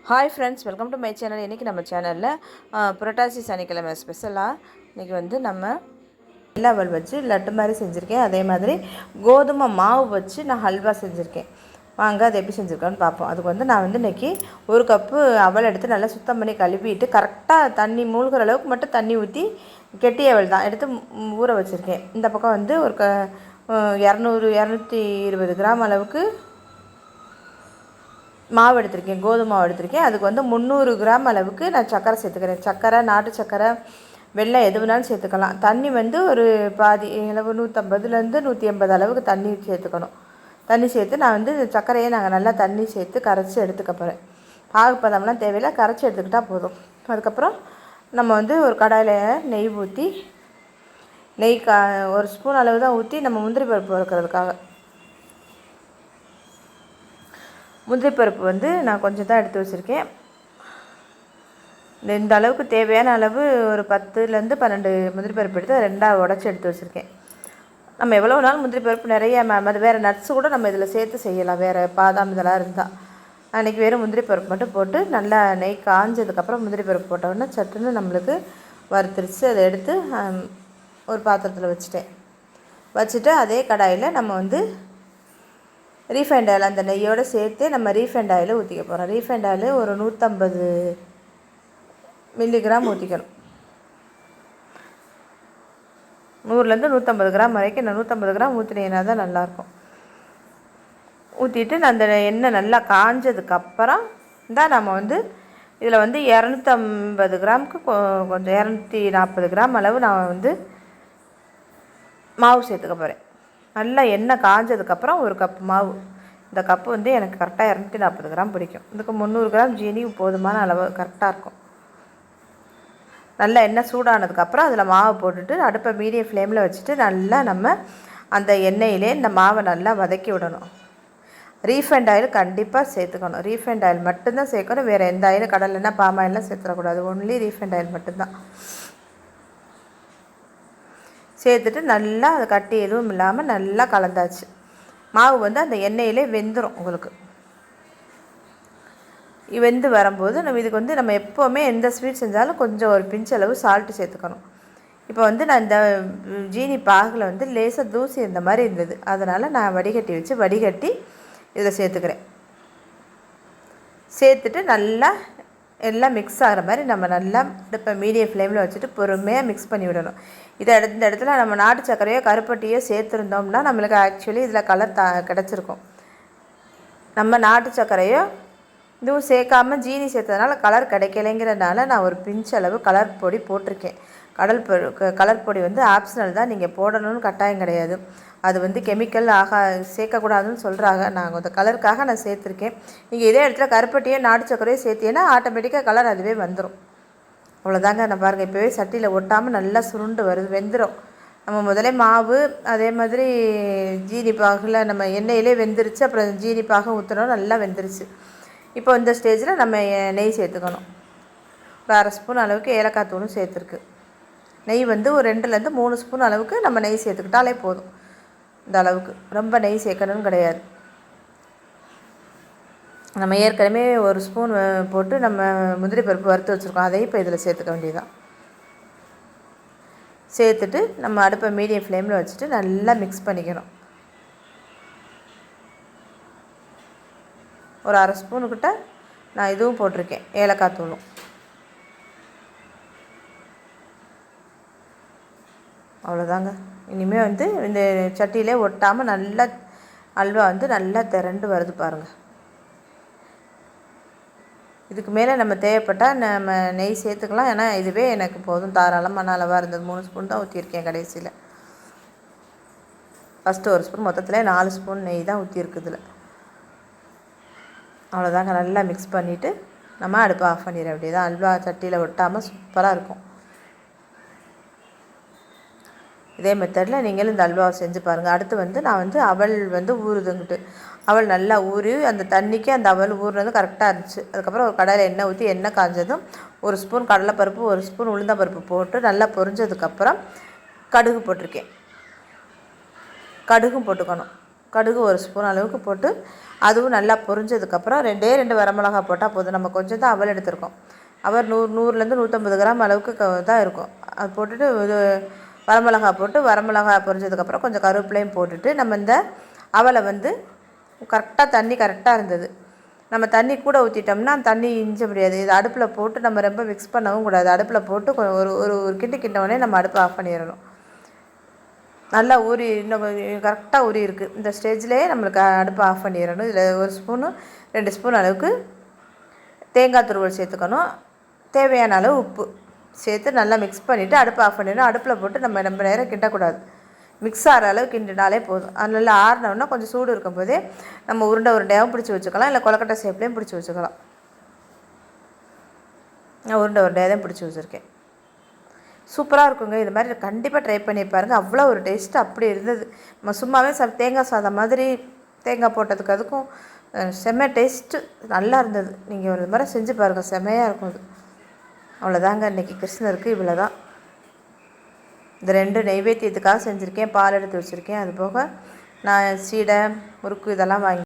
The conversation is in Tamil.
Hi friends, welcome to my channel. இன்றைக்கி நம்ம சேனலில் புரட்டாசி சனிக்கிழமை ஸ்பெஷலாக இன்றைக்கி வந்து நம்ம வெள்ளை அவல் வச்சு லட்டு மாதிரி செஞ்சுருக்கேன். அதே மாதிரி கோதுமை மாவு வச்சு நான் ஹல்வா செஞ்சுருக்கேன். வாங்க அது எப்படி செஞ்சுருக்கேன்னு பார்ப்போம். அதுக்கு வந்து நான் வந்து இன்றைக்கி ஒரு கப்பு அவல் எடுத்து நல்லா சுத்தம் பண்ணி கழுவிட்டு கரெக்டாக தண்ணி மூழ்கிற அளவுக்கு மட்டும் தண்ணி ஊற்றி கெட்டி அவல் தான் எடுத்து ஊற வச்சுருக்கேன். இந்த பக்கம் வந்து ஒரு 220 கிராம் அளவுக்கு மாவு எடுத்திருக்கேன், கோதுமை மாவு எடுத்திருக்கேன். அதுக்கு வந்து 300 கிராம் அளவுக்கு நான் சர்க்கரை சேர்த்துக்கிறேன். சர்க்கரை, நாட்டு சர்க்கரை, வெள்ளம் எது வேணாலும் சேர்த்துக்கலாம். தண்ணி வந்து ஒரு பாதி அளவு 150லேருந்து 180 அளவுக்கு தண்ணி சேர்த்துக்கணும். தண்ணி சேர்த்து நான் வந்து சர்க்கரையை நாங்கள் நல்லா தண்ணி சேர்த்து கரைச்சி எடுத்துக்க போகிறேன். பாகுப்பதம்லாம் தேவையில்லை, கரைச்சி எடுத்துக்கிட்டால் போதும். அதுக்கப்புறம் நம்ம வந்து ஒரு கடாயில் நெய் ஊற்றி ஒரு ஸ்பூன் அளவு தான் ஊற்றி நம்ம முந்திரி பருப்பு வறுக்கிறதுக்காக. முந்திரி பருப்பு வந்து நான் கொஞ்சம் தான் எடுத்து வச்சுருக்கேன். இந்த அளவுக்கு தேவையான அளவு ஒரு 10லேருந்து 12 முந்திரி பருப்பு எடுத்து ரெண்டாக உடச்சி எடுத்து வச்சுருக்கேன். நம்ம எவ்வளோ நாள் முந்திரி பருப்பு நிறைய அது வேறு நட்ஸு கூட நம்ம இதில் சேர்த்து செய்யலாம், வேறு பாதாம் இதெல்லாம் இருந்தால். அன்றைக்கி வெறும் முந்திரி பருப்பு மட்டும் போட்டு நல்லா நெய் காஞ்சதுக்கப்புறம் முந்திரி பருப்பு போட்டோன்னா சட்டுன்னு நம்மளுக்கு வறுத்துருச்சு. அதை எடுத்து ஒரு பாத்திரத்தில் வச்சுட்டு அதே கடாயில் நம்ம வந்து ரீஃபைண்ட் ஆயில் அந்த நெய்யோடு சேர்த்து நம்ம ரீஃபைண்ட் ஆயில் ஊற்றிக்க போகிறோம். ரீஃபைண்ட் ஆயில் ஒரு 150 மில்லிகிராம் ஊற்றிக்கணும். 100லேருந்து 150 கிராம் வரைக்கும். இந்த 150 கிராம் ஊற்றினீங்கன்னா தான் நல்லாயிருக்கும். ஊற்றிட்டு அந்த எண்ணெய் நல்லா காஞ்சதுக்கப்புறம் தான் நம்ம வந்து இதில் வந்து 250 கிராமுக்கு கொஞ்சம் 240 கிராம் அளவு நான் வந்து மாவு சேர்த்துக்க போகிறேன். நல்லா எண்ணெய் காஞ்சதுக்கப்புறம் ஒரு கப் மாவு. இந்த கப்பு வந்து எனக்கு கரெக்டாக 240 கிராம் பிடிக்கும். இதுக்கு 300 கிராம் ஜீனி போதுமான அளவு கரெக்டாக இருக்கும். நல்லா எண்ணெய் சூடானதுக்கப்புறம் அதில் மாவு போட்டுட்டு அடுப்பை மீடியம் ஃப்ளேமில் வச்சுட்டு நல்லா நம்ம அந்த எண்ணெயிலே இந்த மாவை நல்லா வதக்கி விடணும். ரீஃபைண்ட் ஆயில் கண்டிப்பாக சேர்த்துக்கணும். ரீஃபைண்ட் ஆயில் மட்டும்தான் சேர்க்கணும். வேறு எந்த ஆயில், கடலைன்னா பாம் ஆயிலெலாம் சேர்த்துடக்கூடாது. ஒன்லி ரீஃபைண்ட் ஆயில் மட்டும்தான் சேர்த்துட்டு நல்லா அதை கட்டி எதுவும் இல்லாமல் நல்லா கலந்தாச்சு. மாவு வந்து அந்த எண்ணெயிலே வெந்துடும். உங்களுக்கு வெந்து வரும்போது நம்ம இதுக்கு வந்து நம்ம எப்போவுமே எந்த ஸ்வீட் செஞ்சாலும் கொஞ்சம் ஒரு பிஞ்சளவு சால்ட்டு சேர்த்துக்கணும். இப்போ வந்து நான் இந்த ஜீனி பாகில் வந்து லேசாக தூசி இந்த மாதிரி இருந்தது, அதனால் நான் வடிகட்டி இதில் சேர்த்துக்கிறேன். சேர்த்துட்டு நல்லா எல்லாம் மிக்ஸ் ஆகிற மாதிரி நம்ம நல்லா இப்போ மீடியம் ஃப்ளேமில் வச்சுட்டு பொறுமையாக மிக்ஸ் பண்ணி விடணும். இந்த இடத்துல நம்ம நாட்டு சர்க்கரையோ கருப்பட்டியோ சேர்த்துருந்தோம்னா நம்மளுக்கு ஆக்சுவலி இதில் கலர் கிடச்சிருக்கும். நம்ம நாட்டு சர்க்கரையோ இதுவும் சேர்க்காமல் ஜீனி சேர்த்ததுனால கலர் கிடைக்கலைங்கிறதுனால நான் ஒரு பிஞ்சளவு கலர் பொடி போட்டிருக்கேன். கலர் பொடி வந்து ஆப்ஷனல் தான், நீங்கள் போடணும்னு கட்டாயம் கிடையாது. அது வந்து கெமிக்கல் சேர்க்கக்கூடாதுன்னு சொல்கிறாங்க. நாங்கள் அந்த கலருக்காக நான் சேர்த்துருக்கேன். நீங்கள் இதே இடத்துல கருப்பட்டியோ நாட்டு சர்க்கரையோ சேர்த்தீங்கன்னா ஆட்டோமேட்டிக்காக கலர் அதுவே வந்துடும். அவ்வளோதாங்க. நான் பாருங்கள், இப்போவே சட்டியில் ஒட்டாமல் நல்லா சுருண்டு வருது, வெந்துடும். நம்ம முதலே மாவு அதே மாதிரி ஜீனி பாகில் நம்ம எண்ணெயிலே வெந்துருச்சு. அப்புறம் ஜீனி பாகம் ஊற்றணும், நல்லா வெந்துருச்சு. இப்போ இந்த ஸ்டேஜில் நம்ம நெய் சேர்த்துக்கணும். ஒரு 1/2 ஸ்பூன் அளவுக்கு ஏலக்காய் தூளும் சேர்த்துருக்கு. நெய் வந்து ஒரு 2லேருந்து 3 ஸ்பூன் அளவுக்கு நம்ம நெய் சேர்த்துக்கிட்டாலே போதும். இந்த அளவுக்கு ரொம்ப நெய் சேர்க்கணும்னு கிடையாது. நம்ம ஏற்கனவே ஒரு ஸ்பூன் போட்டு நம்ம முந்திரி பருப்பு வறுத்து வச்சுருக்கோம், அதையும் இப்போ இதில் சேர்த்துக்க வேண்டியதுதான். சேர்த்துட்டு நம்ம அடுப்பை மீடியம் ஃப்ளேமில் வச்சுட்டு நல்லா மிக்ஸ் பண்ணிக்கணும். ஒரு 1/2 ஸ்பூனுக்கிட்ட நான் இதுவும் போட்டிருக்கேன், ஏலக்காய் தூளும். அவ்வளோதாங்க. இனிமேல் வந்து இந்த சட்டியிலே ஒட்டாமல் நல்லா அல்வா வந்து நல்லா திரண்டு வருது பாருங்கள். இதுக்கு மேலே நம்ம தேவைப்பட்டால் நம்ம நெய் சேர்த்துக்கலாம். ஏன்னா இதுவே எனக்கு போதும், தாராளமான அளவாக இருந்தது. 3 ஸ்பூன் தான் ஊற்றியிருக்கேன் கடைசியில். ஃபஸ்ட்டு 1 ஸ்பூன், மொத்தத்தில் 4 ஸ்பூன் நெய் தான் ஊற்றிருக்குதுல. அவ்வளோதாங்க. நல்லா மிக்ஸ் பண்ணிவிட்டு நம்ம அடுப்பை ஆஃப் பண்ணிட வேண்டியதான். அல்வா சட்டியில் ஒட்டாமல் சூப்பராக இருக்கும். இதே மெத்தடில் நீங்களும் இந்த அல்வாவை செஞ்சு பாருங்கள். அடுத்து வந்து நான் வந்து அவல் வந்து ஊறுதுங்கிட்டு அவல் நல்லா ஊறி அந்த தண்ணிக்கு அந்த அவல் ஊறுனது கரெக்டாக இருந்துச்சு. அதுக்கப்புறம் ஒரு கடாயில் எண்ணெய் ஊற்றி எண்ணெய் காஞ்சதும் 1 ஸ்பூன் கடலைப்பருப்பு, 1 ஸ்பூன் உளுந்தம்பருப்பு போட்டு நல்லா பொரிஞ்சதுக்கப்புறம் கடுகு போட்டிருக்கேன். கடுகும் போட்டுக்கணும். கடுகு 1 ஸ்பூன் அளவுக்கு போட்டு அதுவும் நல்லா பொரிஞ்சதுக்கப்புறம் 2 வரமிளகா போட்டால் போதும். நம்ம கொஞ்சம் தான் அவல் எடுத்திருக்கோம். அவல் 100லேருந்து 150 கிராம் அளவுக்கு தான் இருக்கும். அது போட்டுட்டு இது வரமிளகா போட்டு வரமிளகா பொரிஞ்சதுக்கப்புறம் கொஞ்சம் கருவேப்பிலையும் போட்டுட்டு நம்ம இந்த அவலை வந்து கரெக்டாக இருந்தது. நம்ம தண்ணி கூட ஊற்றிட்டோம்னா தண்ணி இஞ்ச முடியாது. இது அடுப்பில் போட்டு நம்ம ரொம்ப மிக்ஸ் பண்ணவும் கூடாது. அடுப்பில் போட்டு ஒரு ஒரு ஒரு கிண்டினோடனே நம்ம அடுப்பை ஆஃப் பண்ணிடணும். நல்லா ஊறி இன்னும் கரெக்டாக ஊறி இருக்குது. இந்த ஸ்டேஜ்லேயே நம்மளுக்கு அடுப்பை ஆஃப் பண்ணிடணும். இதில் 1 ஸ்பூனு 2 ஸ்பூன் அளவுக்கு தேங்காய் துருவல் சேர்த்துக்கணும். தேவையான அளவு உப்பு சேர்த்து நல்லா மிக்ஸ் பண்ணிவிட்டு அடுப்பை ஆஃப் பண்ணிடணும். அடுப்பில் போட்டு நம்ம ரொம்ப நேரம் கிண்டக்கூடாது. மிக்ஸ் ஆகிற அளவு கிண்டினாலே போதும். அது நல்லா ஆறினோன்னா கொஞ்சம் சூடு இருக்கும்போதே நம்ம உருண்டையாகவும் பிடிச்சி வச்சுக்கலாம், இல்லை கொலக்கட்டை ஷேப்லேயும் பிடிச்சி வச்சுக்கலாம். நான் உருண்டையாக தான் பிடிச்சி வச்சுருக்கேன். சூப்பராக இருக்குங்க. இது மாதிரி கண்டிப்பாக ட்ரை பண்ணி பாருங்கள். அவ்வளோ ஒரு டேஸ்ட்டு அப்படி இருந்தது. நம்ம சும்மாவே தேங்காய் சாதம் மாதிரி தேங்காய் போட்டதுக்கு அதுக்கும் செம்ம டேஸ்ட்டு நல்லா இருந்தது. நீங்கள் ஒரு மாதிரி செஞ்சு பாருங்கள், செம்மையாக இருக்கும் அது. அவ்வளோதாங்க, இன்றைக்கி கிருஷ்ணருக்கு இவ்வளோ தான். இந்த 2 நெய்வேத்தியத்துக்காக செஞ்சுருக்கேன். பால் எடுத்து வச்சுருக்கேன். அது போக நான் சீடை முறுக்கு இதெல்லாம் வாங்கி